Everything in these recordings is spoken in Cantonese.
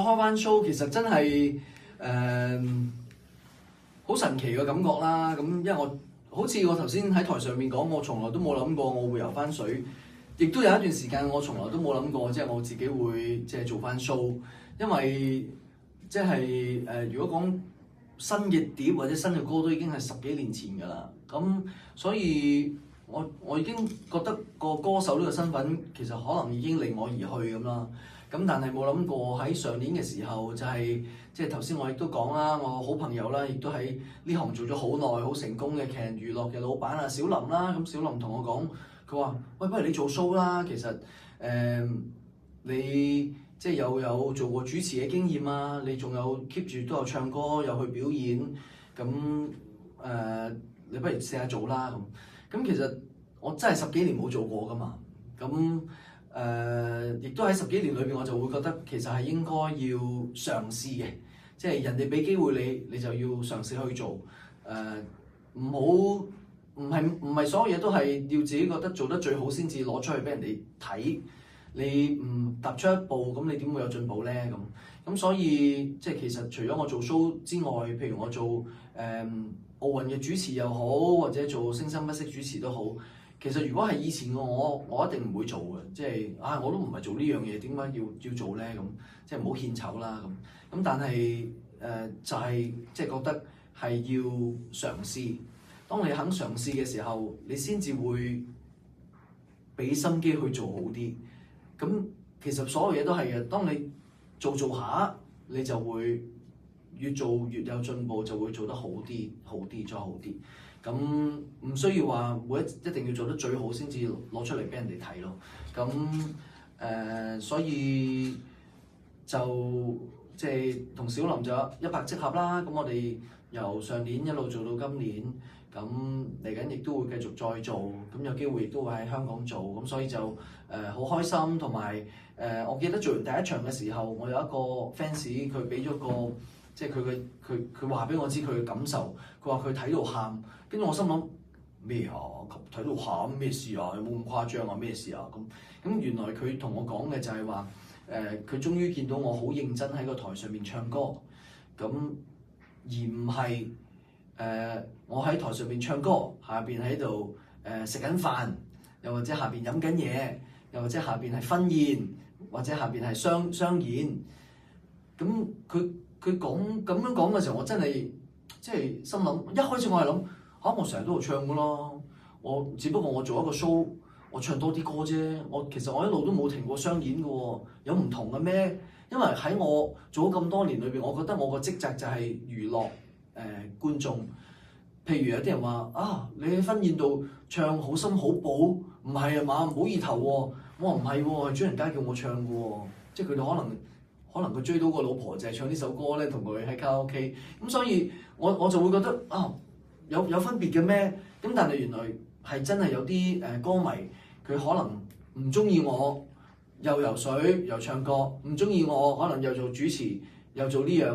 開翻 show 其實真係好神奇嘅感覺啦。咁因為好似我頭先喺台上面講，我從來都冇諗過我會游翻水，亦都有一段時間我從來都冇諗過，即係我自己會即係做翻 show，因為即係如果講新嘅碟或者新嘅歌都已經係10幾年前㗎啦。咁所以我已經覺得個歌手呢個身份其實可能已經離我而去咁啦。咁但係冇諗過喺上年嘅時候就係即係頭先我亦都講啦，我好朋友啦，亦都喺呢行做咗好耐好成功嘅奇人娛樂嘅老闆啊小林啦。咁小林同我講，佢話：喂，不如你做 show 啦。其實你即係又有做過主持嘅經驗啊，你仲有 keep 住都有唱歌，有去表演。咁你不如試下做啦咁。咁其實我真係10幾年冇做過㗎嘛。咁亦都喺10幾年裏邊，我就會覺得其實係應該要嘗試嘅，即係人哋俾機會你，你就要嘗試去做。唔係所有嘢都係要自己覺得做得最好先至攞出去俾人哋睇。你唔踏出一步，咁你點會有進步咧？咁所以即係其實除咗我做 show 之外，譬如我做奧運嘅主持又好，或者做聲生不息主持都好。其實如果係以前嘅我一定唔會做嘅，即係我都唔係做呢樣嘢，點解要做咧？咁即係唔好獻醜啦咁。但係就係即係覺得係要嘗試。當你肯嘗試嘅時候，你先至會俾心機去做好啲。咁其實所有嘢都係嘅，當你做下，你就會越做越有進步，就會做得好啲，再好啲。咁唔需要話一定要做得最好先至攞出嚟俾人哋睇咯。咁所以就即係同小林就一拍即合啦。咁我哋由上年一路做到今年，咁嚟緊亦都會繼續再做。咁有機會亦都會喺香港做。咁所以就好開心，同埋我記得做完第一場嘅時候，我有一個 fans 佢俾咗個即係佢話俾我知佢嘅感受。佢話佢睇到喊。跟住我心諗咩啊？睇到喊咩事啊？有冇咁誇張啊？咩事啊？咁原來佢同我講嘅就係話佢終於見到我好認真喺個台上面唱歌，咁而唔係我喺台上面唱歌，下邊喺度食緊飯，又或者下邊飲緊嘢，又或者下邊係婚宴，或者下邊係商演。咁佢講咁樣講嘅時候，我真係即係心諗，一開始我係諗。我成日都度唱噶咯，只不過我做一個 show， 我唱多啲歌啫。其實我一路都冇停過商演嘅喎，有唔同嘅咩？因為喺我做咗咁多年裏邊，我覺得我個職責就係娛樂觀眾。譬如有啲人話你喺婚宴度唱好深好飽，唔係啊嘛，唔好意頭喎。我話唔係喎，係主人家叫我唱嘅喎，即係佢哋可能佢追到個老婆就係唱呢首歌咧，同佢喺卡拉 OK。咁所以我就會覺得有分別嘅咩？咁但係原來係真係有啲歌迷佢可能唔中意我又游水又唱歌，唔中意我可能又做主持又做呢樣，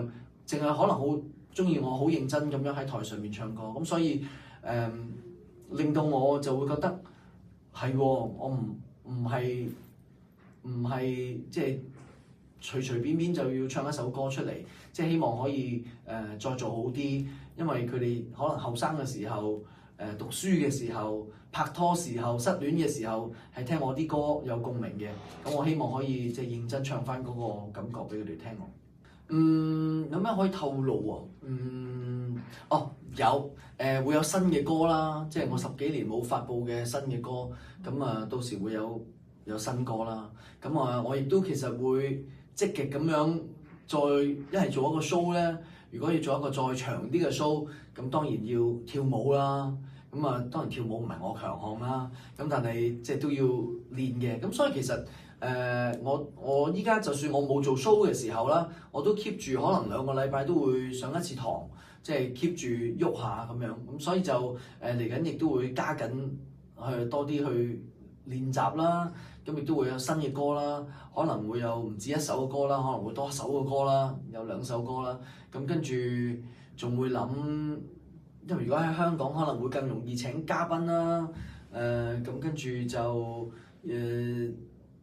淨係可能好中意我好認真咁樣喺台上面唱歌。咁所以令到我就會覺得係我唔係即係隨便便就要唱一首歌出嚟，即係希望可以再做好啲。因為佢哋可能後生嘅時候，讀書嘅時候，拍拖時候，失戀嘅時候，係聽我啲歌有共鳴嘅。咁我希望可以即係認真唱翻嗰個感覺俾佢哋聽。有咩可以透露喎？有會有新嘅歌啦，即係我10幾年冇發布嘅新嘅歌。咁到時會有新歌啦。咁我亦都其實會積極咁樣再一係做一個 show 咧。如果要做一個再長啲嘅 show，咁當然要跳舞啦。當然跳舞唔係我強項啦。但係即係都要練嘅。咁所以其實我依家就算我冇做 show 嘅時候啦，我都 keep 住可能2個禮拜都會上一次堂，即係 keep 住喐下咁樣。咁所以就嚟緊亦都會加緊去多啲去練習啦。咁亦都會有新嘅歌啦，可能會有唔止1首嘅歌啦，可能會多1首嘅歌啦，有2首歌啦。咁跟住仲會諗，因為如果喺香港可能會更容易請嘉賓啦。咁跟住就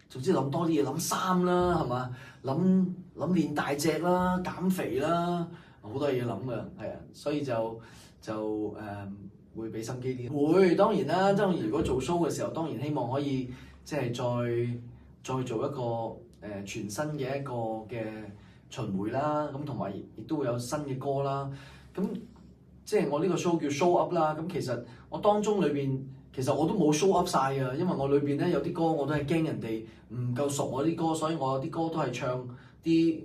總之諗多啲嘢，諗衫啦，係嘛？諗諗練大隻啦、減肥啦，好多嘢諗㗎，係啊，所以會俾心機啲。會當然啦，當然如果做 show 嘅時候，當然希望可以即係再做一個全新嘅一個嘅巡迴啦，咁同埋亦都會有新嘅歌啦。咁即係我呢個 show 叫 show up 啦。咁其實我當中裏邊其實我都冇 show up 晒㗎，因為我裏邊咧有啲歌我都係驚人哋唔夠熟我啲歌，所以我有啲歌都係唱啲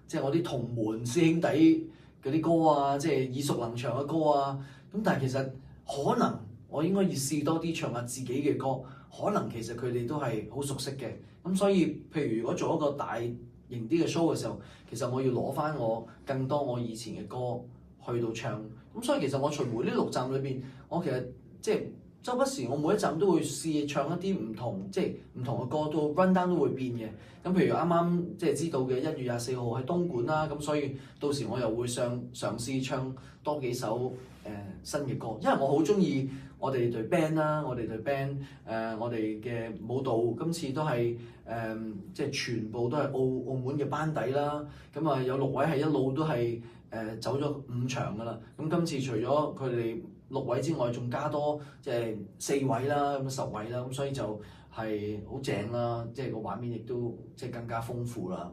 即係我啲同門師兄弟嗰啲歌啊，即係耳熟能詳嘅歌啊。咁但係其實可能我應該要試多啲唱下自己嘅歌，可能其實佢哋都係好熟悉嘅。咁所以譬如如果做一個大型啲嘅 show 嘅時候，其實我要攞翻我更多我以前嘅歌去到唱。咁所以其實我巡迴呢6站裏邊，我其實即係周不時我每一站都會試唱一啲唔同嘅歌，都 run down 都會變嘅。咁譬如啱啱即係知道嘅1月24號喺東莞啦，咁所以到時我又會嘗試唱多幾首新嘅歌，因為我好中意我哋隊 band 啦，我哋隊 band 我哋嘅舞蹈今次都係即係全部都係澳門嘅班底啦。咁啊有6位係一路都係走咗5場㗎啦。咁今次除咗佢哋6位之外，仲加多即係4位啦，咁10位啦，咁所以就係好正啦，即係個畫面亦都即係更加豐富啦。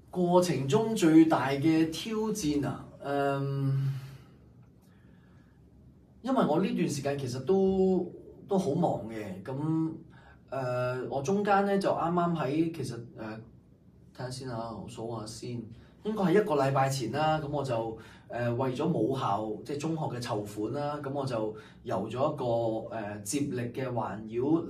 過程中最大嘅挑戰啊，因為我呢段時間其實都好忙嘅，咁我中間咧就啱啱喺其實睇下先啊，我數下先，應該係1個禮拜前啦，咁我就為咗母校即係中學嘅籌款啦，咁我就遊咗一個接力嘅環繞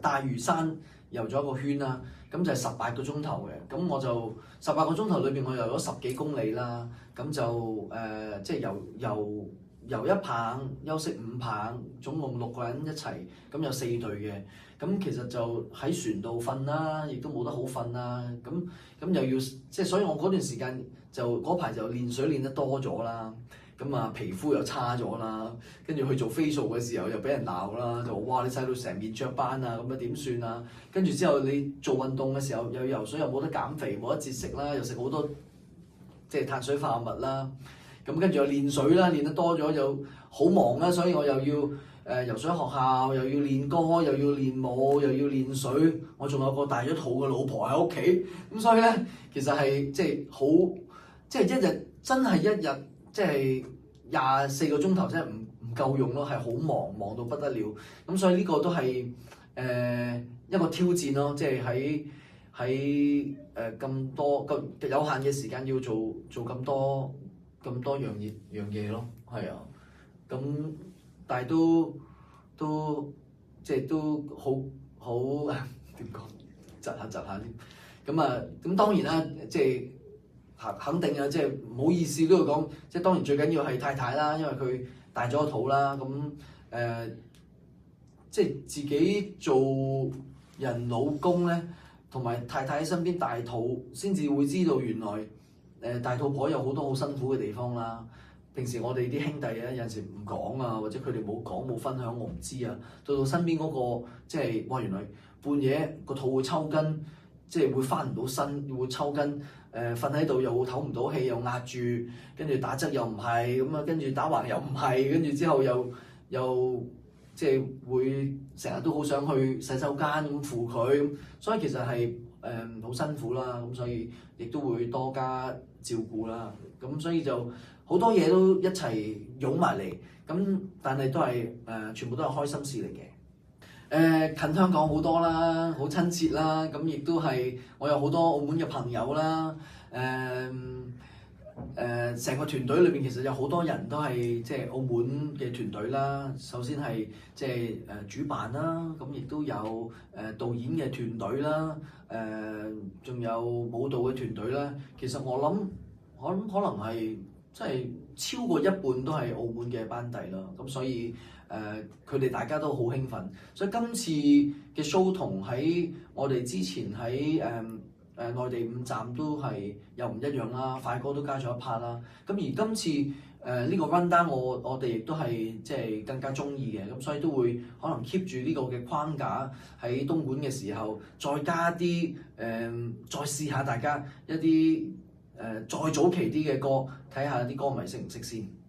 大嶼山遊咗一個圈啦，咁就係18個鐘頭嘅，咁我就18個鐘頭裏邊我遊咗10幾公里啦，咁就即係遊1棒，休息5棒，總共6個人一齊，咁有4隊嘅，咁其實就喺船度瞓啦，亦都冇得好瞓啦，咁又要即係，所以我嗰段時間就嗰排就練水練得多咗啦，咁啊皮膚又差咗啦，跟住去做 facial 嘅時候又俾人鬧啦，就話哇你曬到成面雀斑啊，咁啊點算啊？跟住之後你做運動嘅時候又游水又冇得減肥，冇得節食啦，又食好多即係碳水化合物啦。咁跟住又練水啦，練得多咗就好忙啦，所以我又要游水學校，又要練歌，又要練舞，又要練水，我仲有個大咗肚嘅老婆喺屋企，咁所以咧其實係即係好，即係一日真係一日即係24個鐘頭，真係唔夠用咯，係好忙到不得了，咁所以呢個都係一個挑戰咯，即係喺咁多咁有限嘅時間要做咁多樣嘢咯，係啊，咁但係都即係都好點講，窒下啲，咁當然啦，即係肯定啊，即係唔好意思都要講，即係當然最緊要係太太啦，因為佢大咗個肚啦，咁即係自己做人老公咧，同埋太太喺身邊大肚，先至會知道原來大肚婆有好多好辛苦嘅地方啦。平時我哋啲兄弟咧有陣時唔講啊，或者佢哋冇講冇分享，我唔知啊。到身邊嗰個即係哇，原來半夜個肚會抽筋，即係會翻唔到身，會抽筋。瞓喺度又唞唔到氣，又壓住，跟住打側又唔係咁啊，跟住打橫又唔係，跟住之後又即係會成日都好想去洗手間咁扶佢，所以其實係好辛苦啦。咁所以亦都會多加照顧啦。咁所以就好多嘢都一齊湧埋嚟，咁但係都係全部都係開心事嚟嘅。近香港好多啦，好親切啦，咁亦都係我有好多澳門嘅朋友啦，成個團隊裏邊其實有好多人都係即係澳門嘅團隊啦。首先係即係主辦啦，咁亦都有導演嘅團隊啦，仲有舞蹈嘅團隊啦。其實我諗可能係即係超過一半都係澳門嘅班底啦。咁所以佢哋大家都好興奮，所以今次嘅 show 同喺我哋之前喺內地5站都係又唔一樣啦，快歌都加咗一 part 啦。咁而今次呢個 run down 我哋亦都係即係更加中意嘅，咁所以都會可能 keep 住呢個嘅框架喺東莞嘅時候，再加啲再試下大家一啲再早期啲嘅歌，睇下啲歌迷識唔識先。